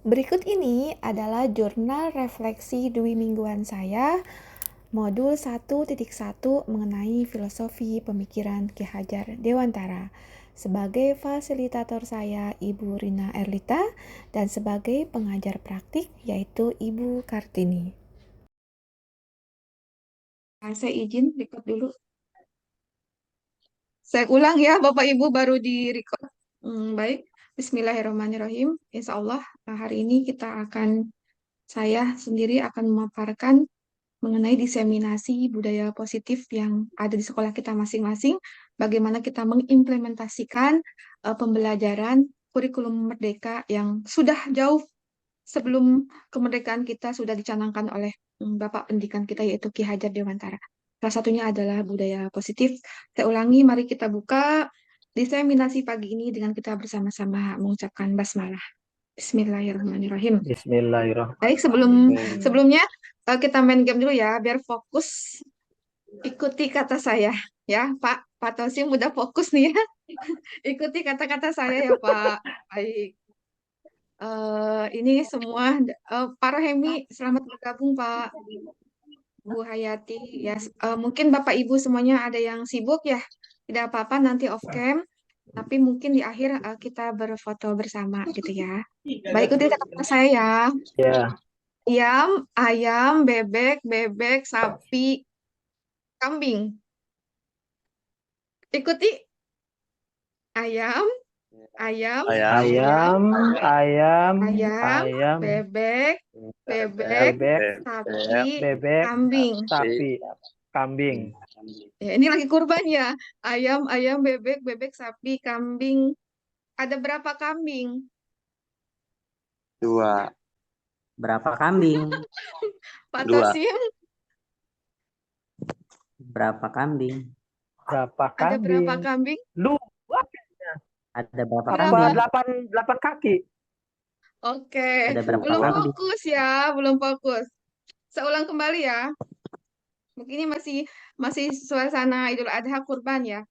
Berikut ini adalah jurnal refleksi dwi mingguan saya, modul 1.1 mengenai filosofi pemikiran Ki Hajar Dewantara. Sebagai fasilitator saya Ibu Rina Erlita dan sebagai pengajar praktik yaitu Ibu Kartini. Saya izin record dulu. Saya ulang ya, Bapak Ibu baru di record. Baik, Bismillahirrahmanirrahim. Insya Allah hari ini saya sendiri akan memaparkan mengenai diseminasi budaya positif yang ada di sekolah kita masing-masing, bagaimana kita mengimplementasikan pembelajaran kurikulum merdeka yang sudah jauh sebelum kemerdekaan kita sudah dicanangkan oleh Bapak Pendidikan kita yaitu Ki Hajar Dewantara. Salah satunya adalah budaya positif. Saya ulangi, mari kita buka diseminasi pagi ini dengan kita bersama-sama mengucapkan basmalah. Bismillahirrahmanirrahim. Baik, sebelumnya kita main game dulu ya, biar fokus. Ikuti kata saya, ya Pak Tosim udah fokus nih ya. Ikuti kata-kata saya ya Pak. Baik. Ini semua Pak Rohemi, selamat bergabung Pak. Bu Hayati, ya mungkin Bapak Ibu semuanya ada yang sibuk ya, tidak apa-apa nanti off cam, tapi mungkin di akhir kita berfoto bersama gitu ya. Baik, ikuti kata-kata saya ya. Ya, Ayam, ayam, bebek, bebek, sapi, kambing. Ikuti ayam, ayam, ayam, ayam, ayam, ayam, bebek, bebek, bebek, sapi, bebek, kambing. sapi, kambing. Ya, ini lagi kurban ya. Ayam, ayam, bebek, bebek, sapi, kambing. Ada berapa kambing? Dua. Berapa kambing? Pak Dua. Tosim, Berapa kambing? Berapa ada berapa kambing? kambing? Dua. Ada berapa Apa kambing? delapan kaki? Oke, Ada berapa belum kambing? fokus ya, belum fokus. Saya ulang kembali ya. Mungkin ini masih suasana Idul Adha kurban ya.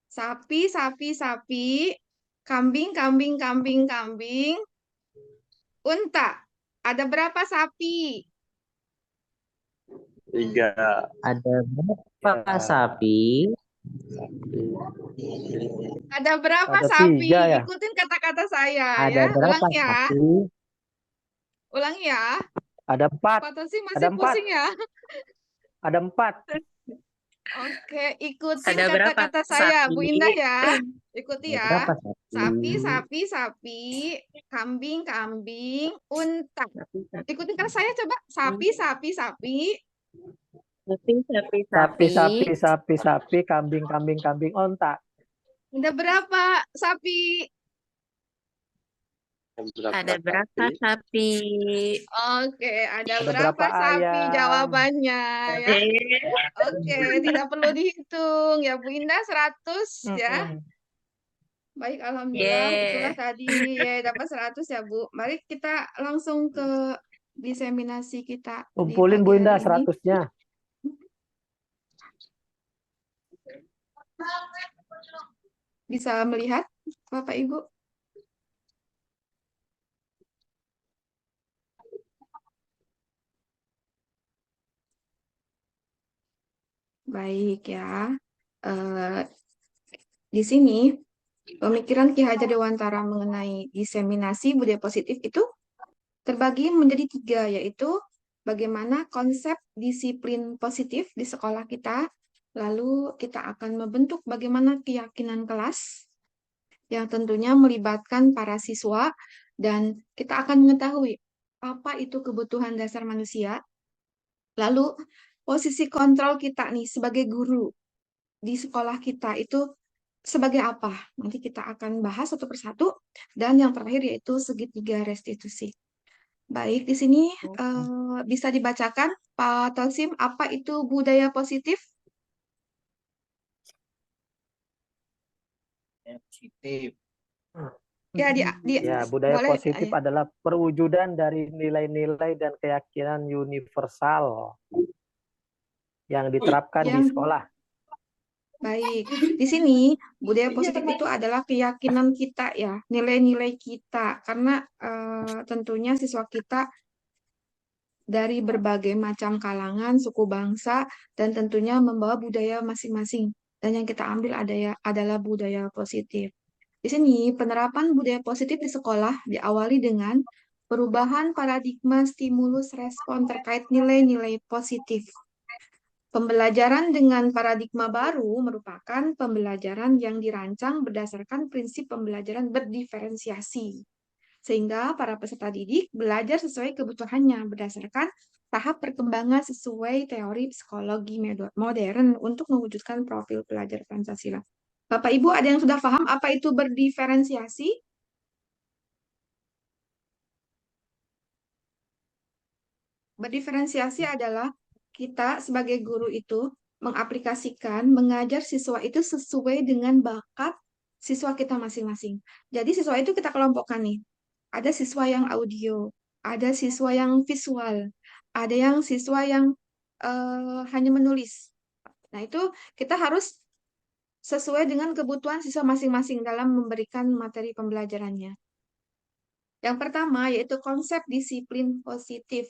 Sapi, sapi, sapi, kambing, kambing, kambing, kambing, unta. Ada berapa sapi? Tiga. Ada berapa Ya. sapi? Ada berapa Ada sapi? 3 ya. Ikutin kata-kata saya Ada ya. berapa Ulangi ya. sapi? Ulangi ya. Ada 4. Pak Tosi Ada masih 4. pusing ya. Ada 4. Oke, ikutin Ada berapa kata-kata saya, Bu sapi? Indah ya. Ikuti Ada ya. berapa Sapi, sapi? sapi, sapi, kambing, kambing, unta. Ikutin kata saya coba. Sapi, sapi, sapi. Sapi, sapi, Sapi, sapi. sapi, sapi, sapi, kambing, kambing, kambing, onta. Ada berapa sapi? Ada berapa sapi? Oke, ada Ada berapa berapa sapi ayam? jawabannya ya? Eh, Oke, tidak perlu dihitung ya Bu Indah 100 ya. Baik, alhamdulillah itulah Yeay. tadi ya dapat 100 ya Bu. Mari kita langsung ke diseminasi kita di Kumpulin pagi Bu hari Indah ini. 100-nya. Bisa melihat Bapak Ibu? Baik ya. Eh, di sini pemikiran Ki Hajar Dewantara mengenai diseminasi budaya positif itu terbagi menjadi 3, yaitu bagaimana konsep disiplin positif di sekolah kita, lalu kita akan membentuk bagaimana keyakinan kelas, yang tentunya melibatkan para siswa, dan kita akan mengetahui apa itu kebutuhan dasar manusia, lalu posisi kontrol kita nih sebagai guru di sekolah kita itu sebagai apa? Nanti kita akan bahas satu persatu, dan yang terakhir yaitu segitiga restitusi. Baik, di sini bisa dibacakan, Pak Tosim, apa itu budaya positif? Positif. Ya, Ya, budaya boleh. positif adalah perwujudan dari nilai-nilai dan keyakinan universal yang diterapkan di Yang sekolah. Baik, di sini budaya positif itu adalah keyakinan kita ya, nilai-nilai kita. Karena tentunya siswa kita dari berbagai macam kalangan, suku bangsa, dan tentunya membawa budaya masing-masing. Dan yang kita ambil adalah budaya positif. Di sini, penerapan budaya positif di sekolah diawali dengan perubahan paradigma stimulus respon terkait nilai-nilai positif. Pembelajaran dengan paradigma baru merupakan pembelajaran yang dirancang berdasarkan prinsip pembelajaran berdiferensiasi, sehingga para peserta didik belajar sesuai kebutuhannya berdasarkan tahap perkembangan sesuai teori psikologi modern untuk mewujudkan profil pelajar Pancasila. Bapak Ibu ada yang sudah paham apa itu berdiferensiasi? Berdiferensiasi adalah kita sebagai guru itu mengaplikasikan, mengajar siswa itu sesuai dengan bakat siswa kita masing-masing. Jadi siswa itu kita kelompokkan nih. Ada siswa yang audio, ada siswa yang visual, ada yang siswa yang hanya menulis. Nah, itu kita harus sesuai dengan kebutuhan siswa masing-masing dalam memberikan materi pembelajarannya. Yang pertama yaitu konsep disiplin positif.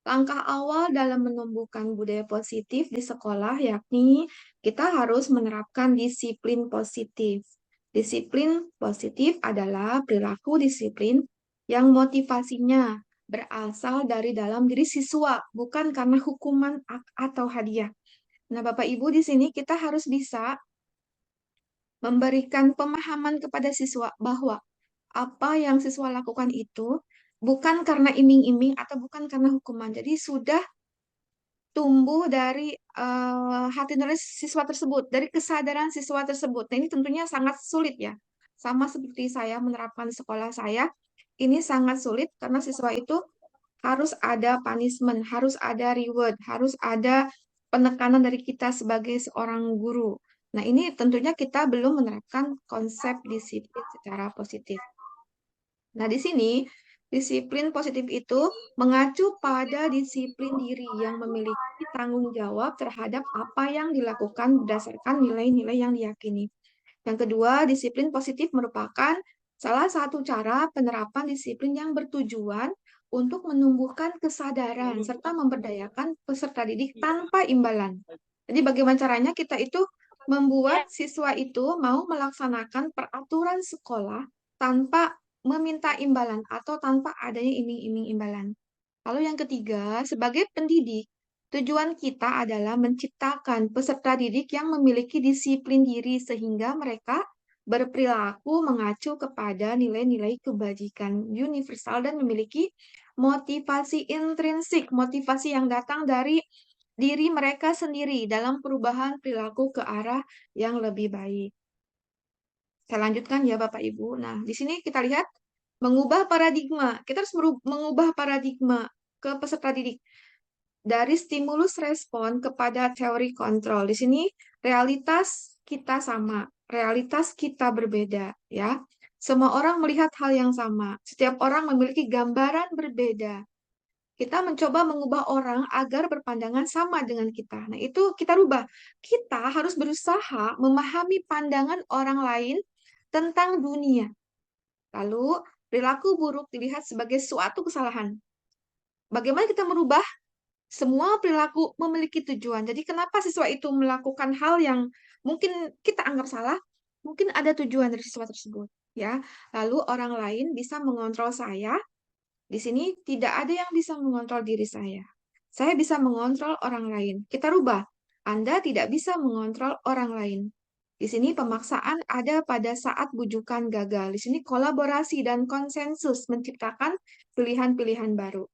Langkah awal dalam menumbuhkan budaya positif di sekolah yakni kita harus menerapkan disiplin positif. Disiplin positif adalah perilaku disiplin yang motivasinya berasal dari dalam diri siswa, bukan karena hukuman atau hadiah. Nah, Bapak Ibu di sini kita harus bisa memberikan pemahaman kepada siswa bahwa apa yang siswa lakukan itu bukan karena iming-iming atau bukan karena hukuman. Jadi sudah tumbuh dari hati nurani siswa tersebut, dari kesadaran siswa tersebut. Nah, ini tentunya sangat sulit ya. Sama seperti saya menerapkan di sekolah saya, ini sangat sulit karena siswa itu harus ada punishment, harus ada reward, harus ada penekanan dari kita sebagai seorang guru. Nah, ini tentunya kita belum menerapkan konsep disiplin secara positif. Nah, di sini disiplin positif itu mengacu pada disiplin diri yang memiliki tanggung jawab terhadap apa yang dilakukan berdasarkan nilai-nilai yang diyakini. Yang kedua, disiplin positif merupakan salah satu cara penerapan disiplin yang bertujuan untuk menumbuhkan kesadaran serta memberdayakan peserta didik tanpa imbalan. Jadi bagaimana caranya kita itu membuat siswa itu mau melaksanakan peraturan sekolah tanpa meminta imbalan atau tanpa adanya iming-iming imbalan. Lalu yang ketiga, sebagai pendidik, tujuan kita adalah menciptakan peserta didik yang memiliki disiplin diri sehingga mereka berperilaku mengacu kepada nilai-nilai kebajikan universal dan memiliki motivasi intrinsik, motivasi yang datang dari diri mereka sendiri dalam perubahan perilaku ke arah yang lebih baik. Saya lanjutkan ya Bapak Ibu. Nah, di sini kita lihat mengubah paradigma. Kita harus mengubah paradigma ke peserta didik dari stimulus respon kepada teori kontrol. Di sini realitas kita sama, realitas kita berbeda ya. Semua orang melihat hal yang sama. Setiap orang memiliki gambaran berbeda. Kita mencoba mengubah orang agar berpandangan sama dengan kita. Nah, itu kita rubah. Kita harus berusaha memahami pandangan orang lain tentang dunia. Lalu, perilaku buruk dilihat sebagai suatu kesalahan. Bagaimana kita merubah? Semua perilaku memiliki tujuan. Jadi, kenapa siswa itu melakukan hal yang mungkin kita anggap salah? Mungkin ada tujuan dari siswa tersebut. Ya, lalu orang lain bisa mengontrol saya. Di sini tidak ada yang bisa mengontrol diri saya. Saya bisa mengontrol orang lain. Kita rubah. Anda tidak bisa mengontrol orang lain. Di sini pemaksaan ada pada saat bujukan gagal. Di sini kolaborasi dan konsensus menciptakan pilihan-pilihan baru.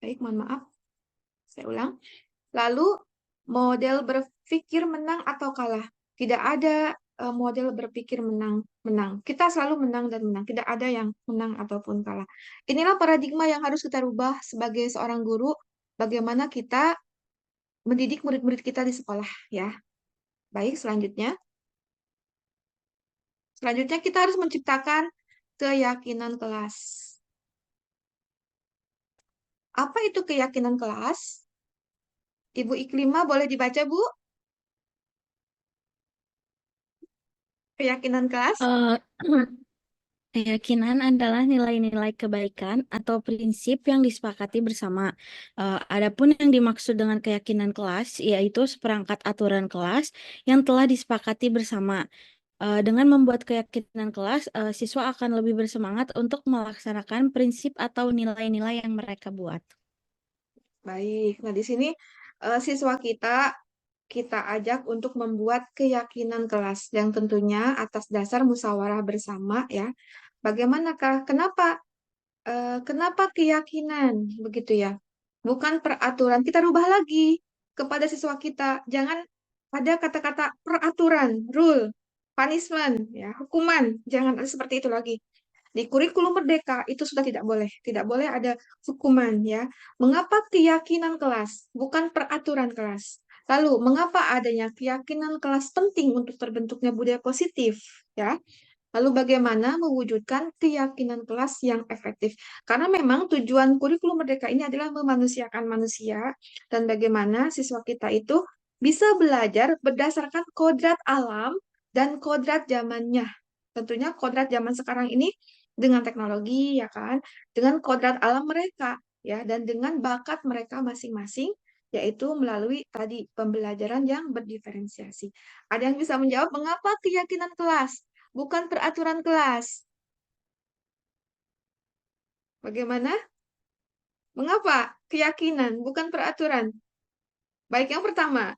Baik, mohon maaf. Saya ulang. Lalu model berpikir menang atau kalah. Tidak ada model berpikir menang. Kita selalu menang dan menang. Tidak ada yang menang ataupun kalah. Inilah paradigma yang harus kita rubah sebagai seorang guru. Bagaimana kita mendidik murid-murid kita di sekolah, ya. Baik, selanjutnya. Selanjutnya kita harus menciptakan keyakinan kelas. Apa itu keyakinan kelas? Ibu Iklimah boleh dibaca, Bu? Keyakinan kelas? Eh, Keyakinan adalah nilai-nilai kebaikan atau prinsip yang disepakati bersama. Adapun yang dimaksud dengan keyakinan kelas, yaitu seperangkat aturan kelas yang telah disepakati bersama. Dengan membuat keyakinan kelas, siswa akan lebih bersemangat untuk melaksanakan prinsip atau nilai-nilai yang mereka buat. Baik. Nah, di sini siswa kita ajak untuk membuat keyakinan kelas yang tentunya atas dasar musyawarah bersama ya. Bagaimanakah? Kenapa keyakinan begitu ya? Bukan peraturan. Kita rubah lagi kepada siswa kita. Jangan ada kata-kata peraturan, rule, punishment, ya, hukuman. Jangan ada seperti itu lagi. Di kurikulum Merdeka itu sudah tidak boleh. Tidak boleh ada hukuman ya. Mengapa keyakinan kelas, bukan peraturan kelas? Lalu, mengapa adanya keyakinan kelas penting untuk terbentuknya budaya positif? Ya, lalu bagaimana mewujudkan keyakinan kelas yang efektif? Karena memang tujuan kurikulum Merdeka ini adalah memanusiakan manusia dan bagaimana siswa kita itu bisa belajar berdasarkan kodrat alam dan kodrat zamannya. Tentunya kodrat zaman sekarang ini dengan teknologi ya kan, dengan kodrat alam mereka ya dan dengan bakat mereka masing-masing yaitu melalui tadi pembelajaran yang berdiferensiasi. Ada yang bisa menjawab mengapa keyakinan kelas? Bukan peraturan kelas. Bagaimana? Mengapa? Keyakinan, bukan peraturan. Baik, yang pertama,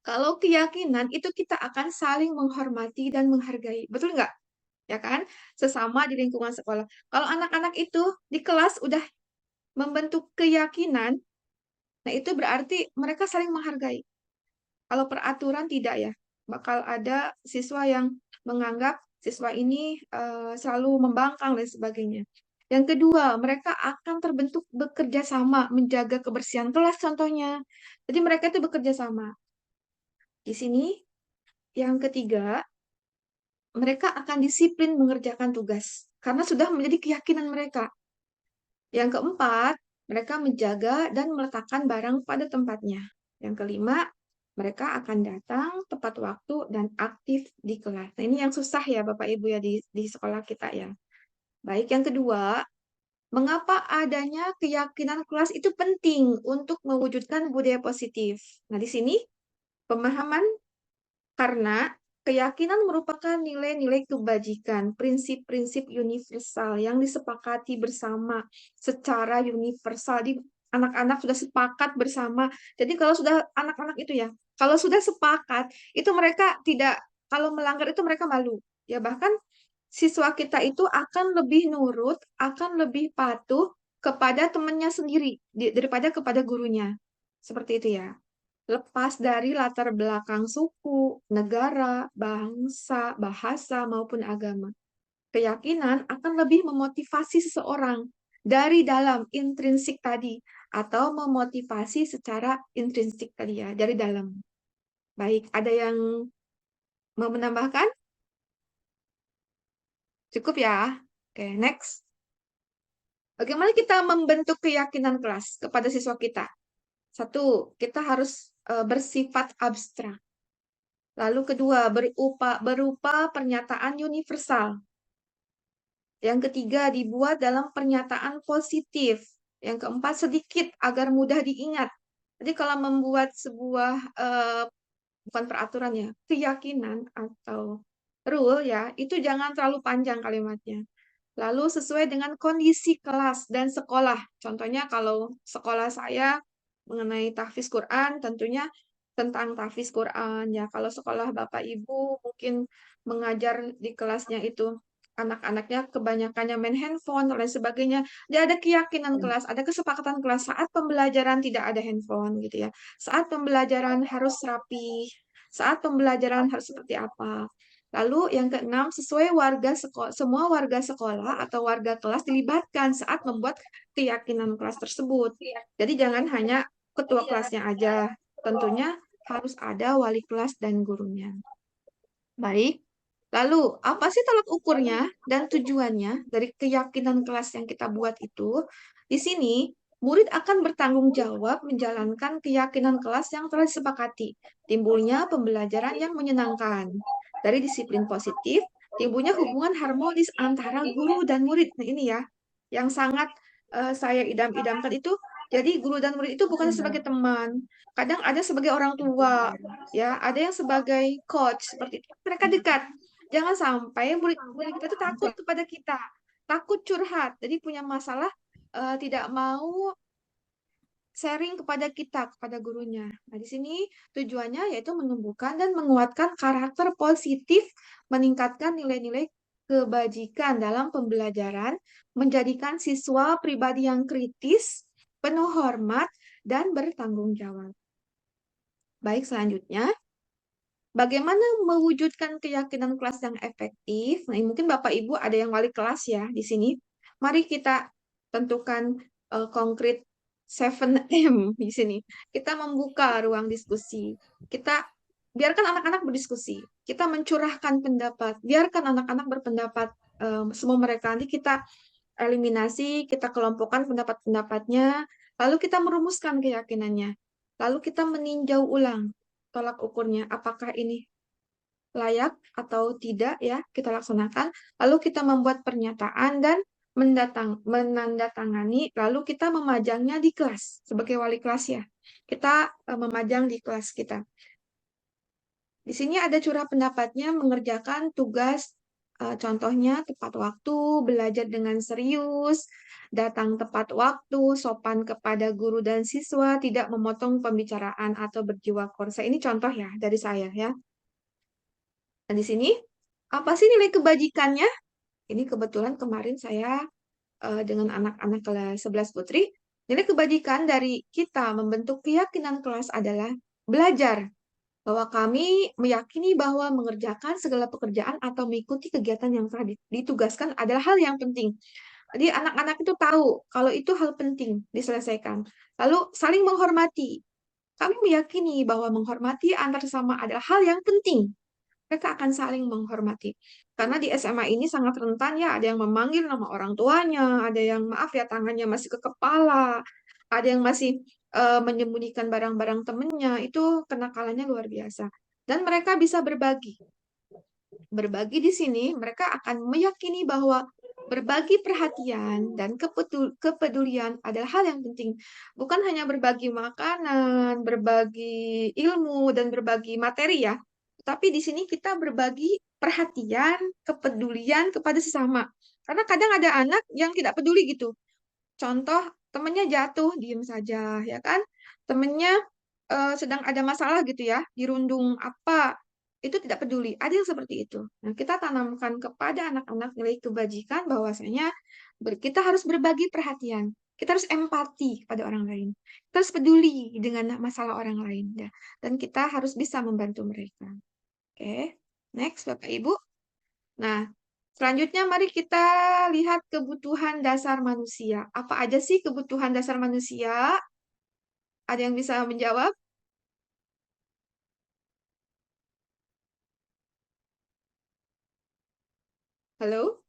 kalau keyakinan itu kita akan saling menghormati dan menghargai. Betul nggak? Ya kan? Sesama di lingkungan sekolah. Kalau anak-anak itu di kelas udah membentuk keyakinan, nah itu berarti mereka saling menghargai. Kalau peraturan tidak ya, bakal ada siswa yang menganggap siswa ini selalu membangkang dan sebagainya. Yang kedua, mereka akan terbentuk bekerja sama menjaga kebersihan kelas contohnya. Jadi mereka itu bekerja sama. Di sini yang ketiga, mereka akan disiplin mengerjakan tugas karena sudah menjadi keyakinan mereka. Yang keempat, mereka menjaga dan meletakkan barang pada tempatnya. Yang kelima, mereka akan datang tepat waktu dan aktif di kelas. Nah, ini yang susah ya Bapak Ibu ya di sekolah kita ya. Baik, yang kedua, mengapa adanya keyakinan kelas itu penting untuk mewujudkan budaya positif? Nah, di sini pemahaman karena keyakinan merupakan nilai-nilai kebajikan, prinsip-prinsip universal yang disepakati bersama secara universal. Di anak-anak sudah sepakat bersama. Jadi kalau sudah anak-anak itu ya, kalau sudah sepakat, itu mereka tidak, kalau melanggar itu mereka malu. Ya bahkan siswa kita itu akan lebih nurut, akan lebih patuh kepada temannya sendiri daripada kepada gurunya. Seperti itu ya. Lepas dari latar belakang suku, negara, bangsa, bahasa, maupun agama. Keyakinan akan lebih memotivasi seseorang dari dalam intrinsik tadi, atau memotivasi secara intrinsik tadi ya, dari dalam. Baik, ada yang mau menambahkan? Cukup ya? Oke, next. Bagaimana kita membentuk keyakinan kelas kepada siswa kita? Satu, kita harus bersifat abstrak. Lalu kedua, berupa pernyataan universal. Yang ketiga, dibuat dalam pernyataan positif. Yang keempat, sedikit agar mudah diingat. Jadi kalau membuat sebuah, bukan peraturan ya, keyakinan atau rule ya, itu jangan terlalu panjang kalimatnya. Lalu sesuai dengan kondisi kelas dan sekolah. Contohnya kalau sekolah saya mengenai tahfiz Quran, tentunya tentang tahfiz Quran. Ya, kalau sekolah Bapak Ibu mungkin mengajar di kelasnya itu anak-anaknya kebanyakannya main handphone dan lain sebagainya. Dia ada keyakinan kelas, ada kesepakatan kelas saat pembelajaran tidak ada handphone gitu ya. Saat pembelajaran harus rapi, saat pembelajaran harus seperti apa. Lalu yang keenam, sesuai semua warga sekolah atau warga kelas dilibatkan saat membuat keyakinan kelas tersebut. Jadi jangan hanya ketua kelasnya aja, tentunya harus ada wali kelas dan gurunya. Baik, lalu apa sih tolak ukurnya dan tujuannya dari keyakinan kelas yang kita buat itu? Di sini, murid akan bertanggung jawab menjalankan keyakinan kelas yang telah disepakati. Timbulnya pembelajaran yang menyenangkan. Dari disiplin positif, timbulnya hubungan harmonis antara guru dan murid. Nah, ini ya, yang sangat saya idam-idamkan itu. Jadi guru dan murid itu bukan sebagai teman, kadang ada sebagai orang tua, ya, ada yang sebagai coach seperti itu. Mereka dekat. Jangan sampai murid-murid kita itu takut kepada kita, takut curhat, jadi punya masalah tidak mau sharing kepada kita, kepada gurunya. Nah, di sini tujuannya yaitu menumbuhkan dan menguatkan karakter positif, meningkatkan nilai-nilai kebajikan dalam pembelajaran, menjadikan siswa pribadi yang kritis, penuh hormat, dan bertanggung jawab. Baik, selanjutnya, bagaimana mewujudkan keyakinan kelas yang efektif? Nah, mungkin Bapak Ibu ada yang wali kelas ya di sini. Mari kita tentukan konkret 7M di sini. Kita membuka ruang diskusi. Kita biarkan anak-anak berdiskusi. Kita mencurahkan pendapat. Biarkan anak-anak berpendapat. Semua mereka nanti kita eliminasi, kita kelompokkan pendapat-pendapatnya, lalu kita merumuskan keyakinannya. Lalu kita meninjau ulang tolak ukurnya, apakah ini layak atau tidak ya kita laksanakan. Lalu kita membuat pernyataan dan menandatangani, lalu kita memajangnya di kelas sebagai wali kelas ya. Kita memajang di kelas kita. Di sini ada curah pendapatnya mengerjakan tugas, contohnya tepat waktu, belajar dengan serius, datang tepat waktu, sopan kepada guru dan siswa, tidak memotong pembicaraan atau berjiwa korsa. Ini contoh ya dari saya ya. Nah, di sini apa sih nilai kebajikannya? Ini kebetulan kemarin saya dengan anak-anak kelas 11 Putri, nilai kebajikan dari kita membentuk keyakinan kelas adalah belajar bahwa kami meyakini bahwa mengerjakan segala pekerjaan atau mengikuti kegiatan yang telah ditugaskan adalah hal yang penting. Jadi anak-anak itu tahu kalau itu hal penting diselesaikan. Lalu saling menghormati. Kami meyakini bahwa menghormati antar sesama adalah hal yang penting. Mereka akan saling menghormati. Karena di SMA ini sangat rentan ya, ada yang memanggil nama orang tuanya, ada yang maaf ya tangannya masih ke kepala, ada yang masih menyembunyikan barang-barang temennya, itu kenakalannya luar biasa. Dan mereka bisa berbagi. Berbagi di sini, mereka akan meyakini bahwa berbagi perhatian dan kepedulian adalah hal yang penting. Bukan hanya berbagi makanan, berbagi ilmu, dan berbagi materi ya. Tapi di sini kita berbagi perhatian, kepedulian kepada sesama. Karena kadang ada anak yang tidak peduli gitu. Contoh, temennya jatuh, diem saja, ya kan? Temennya sedang ada masalah gitu ya, dirundung apa, itu tidak peduli. Ada yang seperti itu. Nah, kita tanamkan kepada anak-anak nilai kebajikan bahwasanya kita harus berbagi perhatian. Kita harus empati pada orang lain. Kita harus peduli dengan masalah orang lain. Ya. Dan kita harus bisa membantu mereka. Oke, next Bapak Ibu. Nah, selanjutnya mari kita lihat kebutuhan dasar manusia. Apa aja sih kebutuhan dasar manusia? Ada yang bisa menjawab? Halo?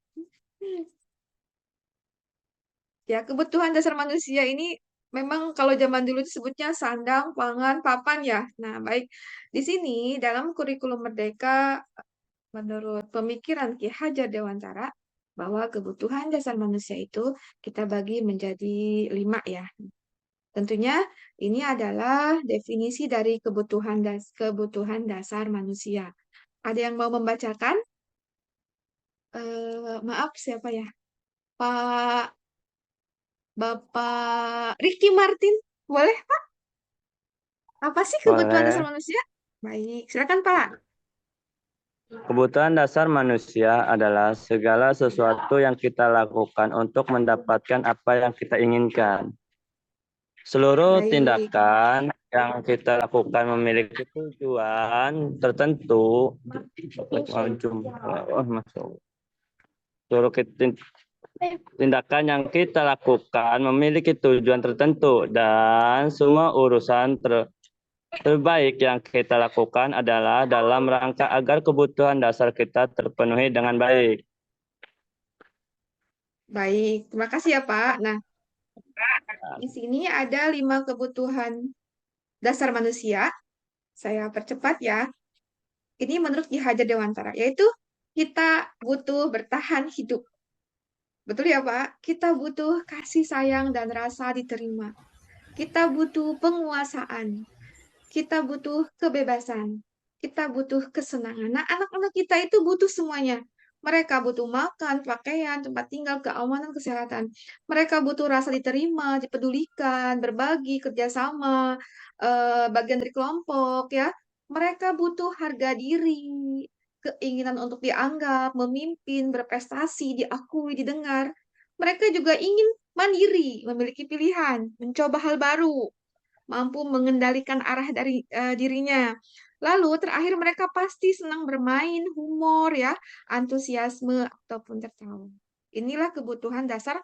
Ya, kebutuhan dasar manusia ini memang kalau zaman dulu disebutnya sandang, pangan, papan ya. Nah, baik. Di sini dalam kurikulum Merdeka menurut pemikiran Ki Hajar Dewantara bahwa kebutuhan dasar manusia itu kita bagi menjadi 5 ya. Tentunya ini adalah definisi dari kebutuhan dasar manusia. Ada yang mau membacakan? Maaf, siapa ya? Pak Bapak Ricky Martin, boleh Pak? Apa sih kebutuhan dasar Boleh. manusia? Baik, silakan Pak. Kebutuhan dasar manusia adalah segala sesuatu yang kita lakukan untuk mendapatkan apa yang kita inginkan. Seluruh Baik. tindakan yang kita lakukan memiliki tujuan tertentu. Seluruh tindakan yang kita lakukan memiliki tujuan tertentu dan semua urusan terbaik yang kita lakukan adalah dalam rangka agar kebutuhan dasar kita terpenuhi dengan baik. Baik, terima kasih ya Pak. Nah, di sini ada 5 kebutuhan dasar manusia. Saya percepat ya. Ini menurut Ki Hajar Dewantara, yaitu kita butuh bertahan hidup. Betul ya, Pak? Kita butuh kasih sayang dan rasa diterima. Kita butuh penguasaan. Kita butuh kebebasan. Kita butuh kesenangan. Nah, anak-anak kita itu butuh semuanya. Mereka butuh makan, pakaian, tempat tinggal, keamanan, kesehatan. Mereka butuh rasa diterima, dipedulikan, berbagi, kerjasama, bagian dari kelompok, ya. Mereka butuh harga diri, keinginan untuk dianggap, memimpin, berprestasi, diakui, didengar. Mereka juga ingin mandiri, memiliki pilihan, mencoba hal baru, mampu mengendalikan arah dari dirinya. Lalu terakhir mereka pasti senang bermain, humor ya, antusiasme ataupun tertawa. Inilah kebutuhan dasar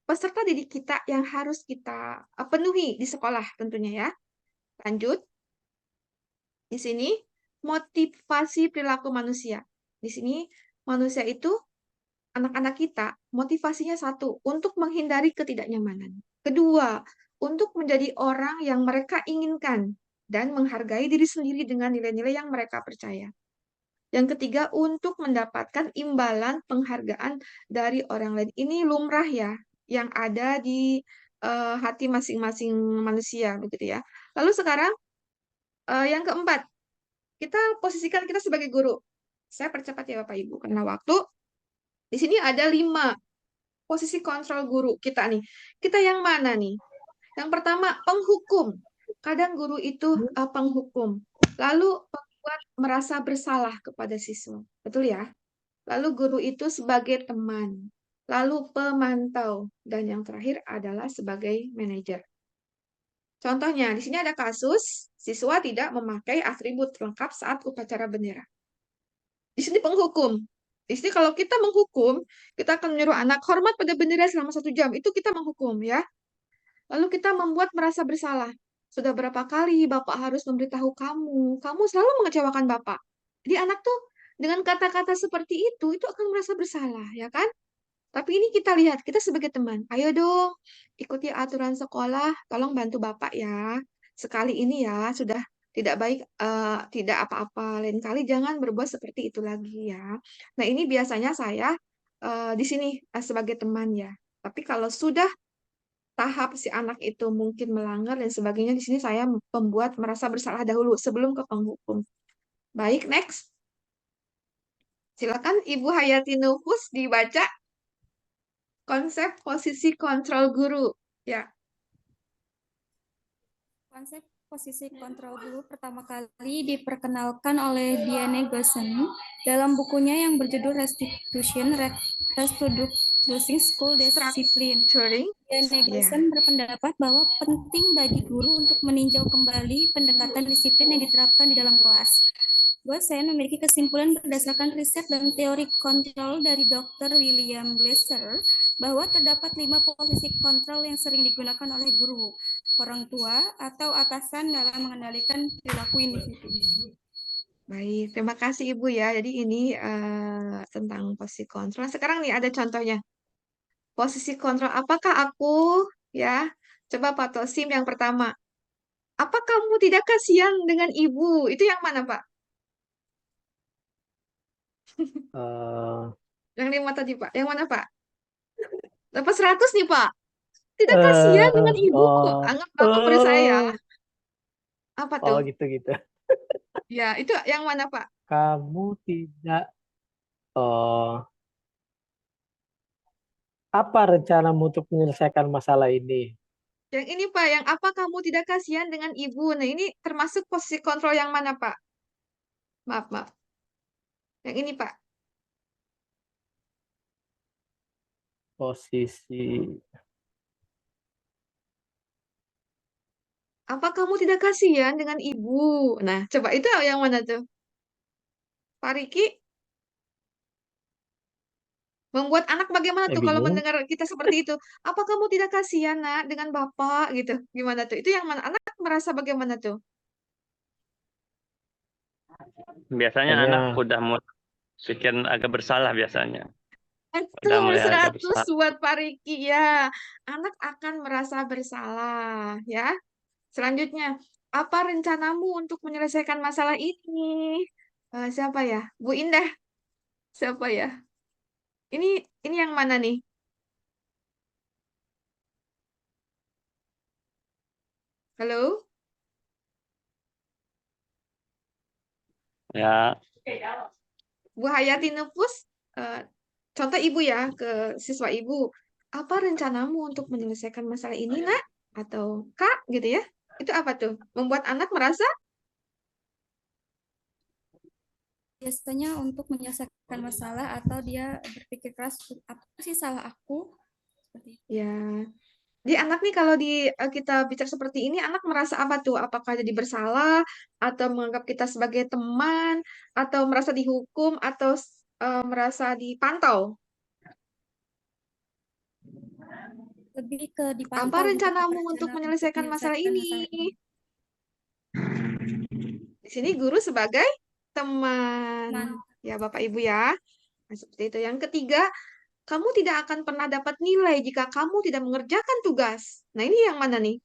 peserta didik kita yang harus kita penuhi di sekolah tentunya ya. Lanjut. Di sini motivasi perilaku manusia. Di sini manusia itu anak-anak kita motivasinya satu, untuk menghindari ketidaknyamanan. Kedua, untuk menjadi orang yang mereka inginkan dan menghargai diri sendiri dengan nilai-nilai yang mereka percaya. Yang ketiga, untuk mendapatkan imbalan penghargaan dari orang lain. Ini lumrah ya, yang ada di hati masing-masing manusia, begitu ya. Lalu sekarang yang keempat, kita posisikan kita sebagai guru. Saya percepat ya Bapak Ibu, karena waktu. Di sini ada 5 posisi kontrol guru kita nih. Kita yang mana nih? Yang pertama, penghukum. Kadang guru itu penghukum. Lalu membuat merasa bersalah kepada siswa. Betul ya? Lalu guru itu sebagai teman. Lalu pemantau. Dan yang terakhir adalah sebagai manajer. Contohnya, di sini ada kasus siswa tidak memakai atribut lengkap saat upacara bendera. Di sini penghukum. Di sini kalau kita menghukum, kita akan menyuruh anak hormat pada bendera selama 1 jam. Itu kita menghukum ya. Lalu kita membuat merasa bersalah. Sudah berapa kali Bapak harus memberitahu kamu? Kamu selalu mengecewakan Bapak. Jadi anak tuh dengan kata-kata seperti itu akan merasa bersalah, ya kan? Tapi ini kita lihat, kita sebagai teman. Ayo dong, ikuti aturan sekolah. Tolong bantu Bapak ya. Sekali ini ya, sudah tidak baik, tidak apa-apa. Lain kali jangan berbuat seperti itu lagi ya. Nah ini biasanya saya di sini sebagai teman ya. Tapi kalau sudah tahap si anak itu mungkin melanggar dan sebagainya, di sini saya membuat merasa bersalah dahulu sebelum ke penghukum. Baik, next. Silakan Ibu Hayati Nufus dibaca konsep posisi kontrol guru. Ya. Konsep posisi kontrol guru pertama kali diperkenalkan oleh Diane Goshen dalam bukunya yang berjudul Restitution, Reproducing School Discipline. Diane Goshen berpendapat bahwa penting bagi guru untuk meninjau kembali pendekatan disiplin yang diterapkan di dalam kelas. Goshen memiliki kesimpulan berdasarkan riset dan teori kontrol dari Dr. William Glasser bahwa terdapat 5 posisi kontrol yang sering digunakan oleh guru, orang tua, atau atasan dalam mengendalikan perilaku individu. Baik, terima kasih Ibu ya. Jadi ini tentang posisi kontrol. Sekarang nih ada contohnya. Posisi kontrol, apakah aku, ya, coba Pak Tosim yang pertama. Apa kamu tidak kasihan dengan ibu? Itu yang mana Pak? Yang 5 tadi Pak. Yang mana Pak? Dapat 100 nih Pak. Tidak kasihan dengan ibu. Anggap Bapak beri saya. Apa tuh? Oh gitu-gitu. Ya, itu yang mana Pak? Kamu tidak. Apa rencanamu untuk menyelesaikan masalah ini? Yang ini Pak, yang apa kamu tidak kasihan dengan ibu? Nah ini termasuk posisi kontrol yang mana Pak? Maaf. Yang ini Pak. Posisi. Apa kamu tidak kasihan dengan ibu? Nah, coba itu yang mana tuh? Pak Riki? Membuat anak bagaimana tuh kalau Bingung. mendengar kita seperti itu? Apa kamu tidak kasihan nak dengan Bapak gitu? Gimana tuh? Itu yang mana? Anak merasa bagaimana tuh? Biasanya Hanya. anak udah mulai pikir agak bersalah biasanya. Udah Betul, mulai agak 100 bersalah. buat Pak Riki ya. Anak akan merasa bersalah ya. Selanjutnya, apa rencanamu untuk menyelesaikan masalah ini? Siapa ya? Bu Indah, siapa ya? Ini ini yang mana nih? Halo? Ya, Bu Hayati Nufus, eh, contoh ibu ya ke siswa ibu. Apa rencanamu untuk menyelesaikan masalah ini, nak? Atau kak, gitu ya? Itu apa tuh? Membuat anak merasa, Biasanya untuk menyelesaikan masalah atau dia berpikir keras, apa sih salah aku? Seperti itu. ya. Di anak nih kalau kita bicara seperti ini, anak merasa apa tuh? Apakah jadi bersalah, atau menganggap kita sebagai teman, atau merasa dihukum, atau merasa dipantau? Lebih ke Apa dipantau gitu, Kak, rencanamu untuk rencana untuk menyelesaikan masalah menyelesaikan ini? masalah ini. Di sini guru sebagai teman. Teman. Ya, Bapak Ibu ya. Nah, seperti itu. Yang ketiga, kamu tidak akan pernah dapat nilai jika kamu tidak mengerjakan tugas. Nah, ini yang mana nih?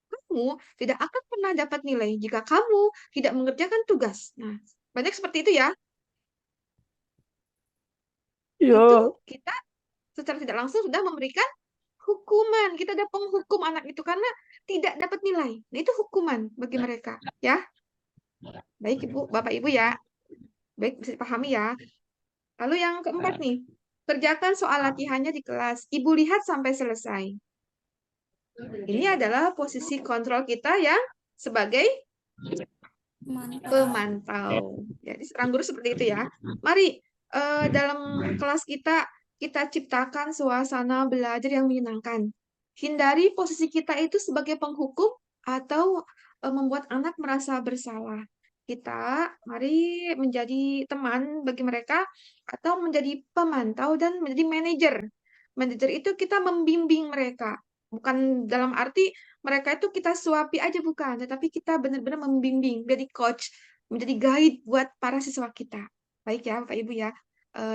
Kamu tidak akan pernah dapat nilai jika kamu tidak mengerjakan tugas. Nah, banyak seperti itu ya. Itu Yo, kita secara tidak langsung sudah memberikan hukuman. Kita ada penghukum anak itu karena tidak dapat nilai. Nah, itu hukuman bagi mereka, ya. Baik, Ibu, Bapak Ibu ya. Baik, bisa dipahami ya. Lalu yang keempat nih, kerjakan soal latihannya di kelas. Ibu lihat sampai selesai. Ini adalah posisi kontrol kita yang sebagai Mantap. pemantau. Jadi serang guru seperti itu ya. Mari dalam kelas kita ciptakan suasana belajar yang menyenangkan. Hindari posisi kita itu sebagai penghukum atau membuat anak merasa bersalah. Kita mari menjadi teman bagi mereka atau menjadi pemantau dan menjadi manajer. Manajer itu kita membimbing mereka. Bukan dalam arti mereka itu kita suapi aja bukan, tetapi kita benar-benar membimbing, menjadi coach, menjadi guide buat para siswa kita. Baik ya, Bapak Ibu ya.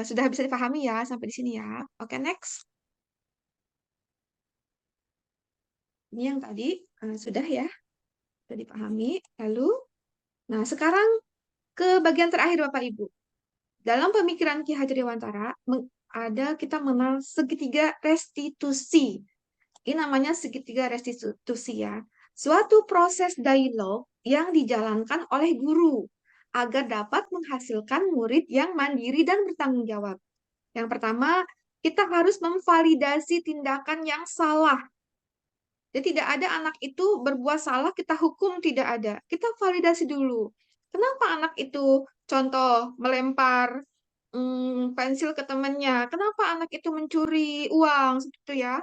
Sudah bisa dipahami ya sampai di sini ya. Oke, next. Ini yang tadi sudah ya, sudah dipahami. Lalu, nah sekarang ke bagian terakhir Bapak Ibu. Dalam pemikiran Ki Hajar Dewantara, kita mengenal segitiga restitusi. Ini namanya segitiga restitusi ya. Suatu proses dialog yang dijalankan oleh guru agar dapat menghasilkan murid yang mandiri dan bertanggung jawab. Yang pertama, kita harus memvalidasi tindakan yang salah. Jadi tidak ada anak itu berbuat salah, kita hukum, tidak ada. Kita validasi dulu. Kenapa anak itu, contoh, melempar pensil ke temannya? Kenapa anak itu mencuri uang? Seperti itu ya.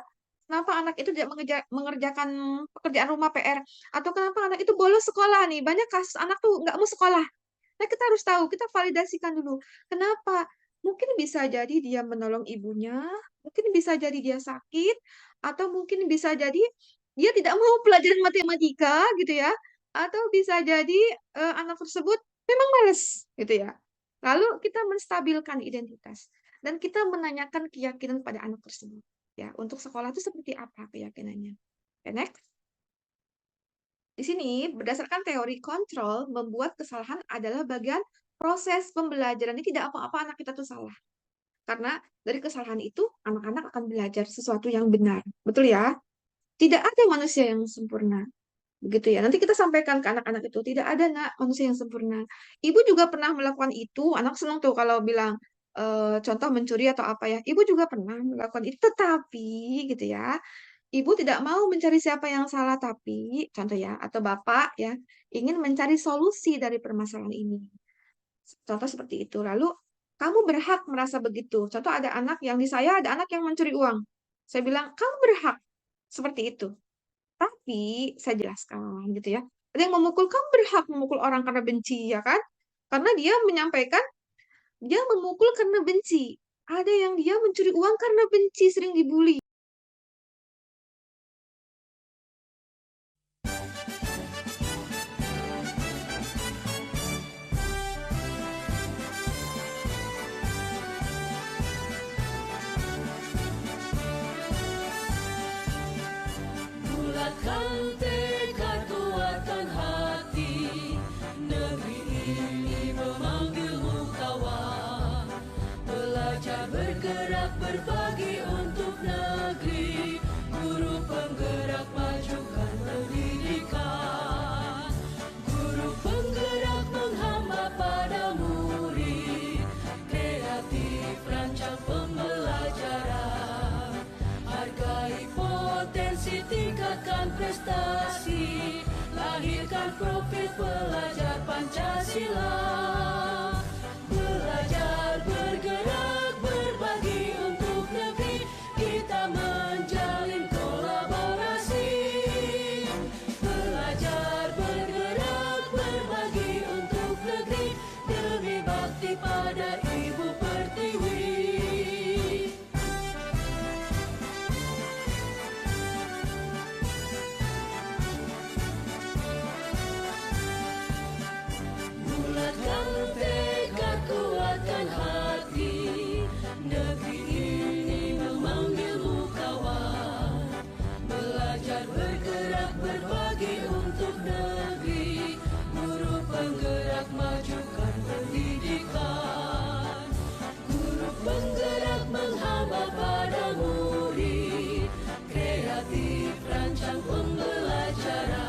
Kenapa anak itu tidak mengerjakan pekerjaan rumah PR? Atau kenapa anak itu bolos sekolah nih? Banyak kasus anak tuh nggak mau sekolah. Nah, kita harus tahu, kita validasikan dulu. Kenapa? Mungkin bisa jadi dia menolong ibunya, mungkin bisa jadi dia sakit, atau mungkin bisa jadi dia tidak mau pelajaran matematika gitu ya, atau bisa jadi anak tersebut memang males gitu ya. Lalu kita menstabilkan identitas dan kita menanyakan keyakinan pada anak tersebut. Ya, untuk sekolah itu seperti apa keyakinannya? Okay, next. Di sini, berdasarkan teori kontrol, membuat kesalahan adalah bagian proses pembelajaran. Ini tidak apa-apa anak kita tuh salah. Karena dari kesalahan itu, anak-anak akan belajar sesuatu yang benar. Betul ya? Tidak ada manusia yang sempurna. Begitu ya. Nanti kita sampaikan ke anak-anak itu, tidak ada nak manusia yang sempurna. Ibu juga pernah melakukan itu. Anak senang tuh kalau bilang, contoh mencuri atau apa ya. Ibu juga pernah melakukan itu. Tetapi, gitu ya. Ibu tidak mau mencari siapa yang salah, tapi contoh ya, atau bapak ya, ingin mencari solusi dari permasalahan ini. Contoh seperti itu. Lalu kamu berhak merasa begitu. Contoh ada anak yang di saya ada anak yang mencuri uang. Saya bilang kamu berhak seperti itu. Tapi saya jelaskan gitu ya. Ada yang memukul, kamu berhak memukul orang karena benci ya kan? Karena dia menyampaikan dia memukul karena benci. Ada yang dia mencuri uang karena benci, sering dibully. Bulatkan tekad, kuatkan hati, prestasi, lahirkan profil pelajar Pancasila. Belajar, bergerak, berbagi untuk negeri, kita menjalin kolaborasi. Belajar, bergerak, berbagi untuk negeri, demi bakti pada Ibu Pertiwi. Bulatkan tekad, kuatkan hati, negeri ini memanggilmu kawan. Belajar, bergerak, berbagi untuk negeri, guru penggerak, majukan pendidikan. Guru penggerak menghamba pada murid, kreatif rancang pembelajaran.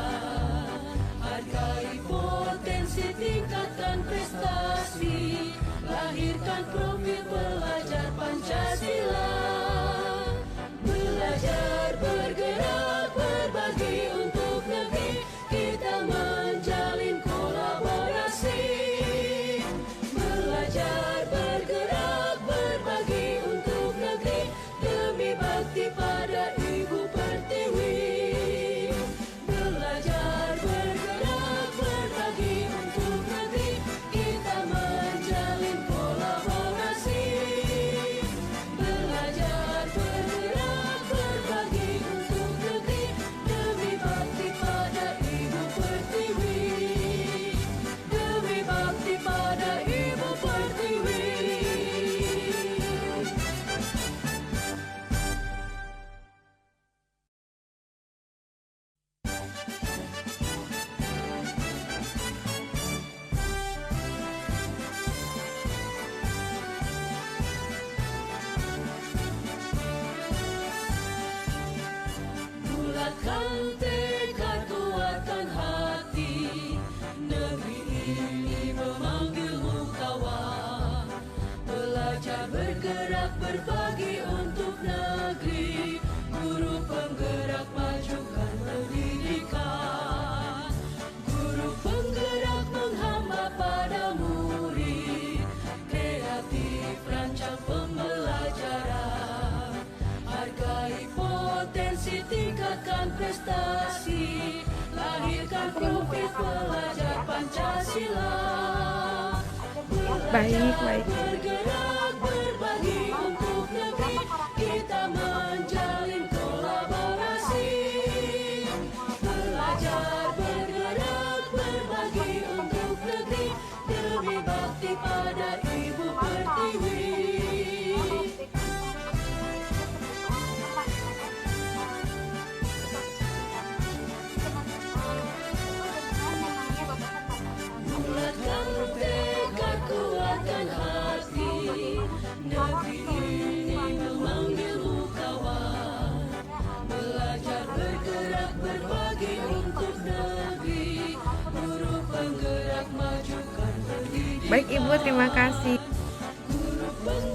Hargai potensi, tingkatkan prestasi, lahirkan profil pelajar Pancasila. Belajar, bergerak, berbagi untuk negeri, kita menjalin kolaborasi. Belajar, bergerak, berbagi untuk negeri, demi bakti pada Ibu Pertiwi. Belajar, bergerak, berbagi untuk negeri, kita menjalin kolaborasi. Belajar, bergerak, berbagi untuk negeri, demi bakti pada Ibu Pertiwi. Demi bakti pada Ibu Pertiwi. Bulatkan tekad, kuatkan hati, negeri ini memanggilmu kawan. Belajar, bergerak, berbagi untuk negeri, guru penggerak, majukan pendidikan. Guru penggerak menghamba pada murid, kreatif rancang pembelajaran. Hargai potensi, tingkatkan prestasi, lahirkan profil pelajar Pancasila. Baik. Bergerak, berbagi untuk negeri, kita menjalin kolaborasi. Belajar, bergerak, berbagi untuk negeri, demi bakti pada Ibu Pertiwi. Bulatkan tekad, kuatkan hati, negeri ini memanggilmu kawan. Belajar, bergerak, berbagi untuk negeri, guru penggerak, majukan pendidikan. Baik Ibu, terima kasih. Guru penggerak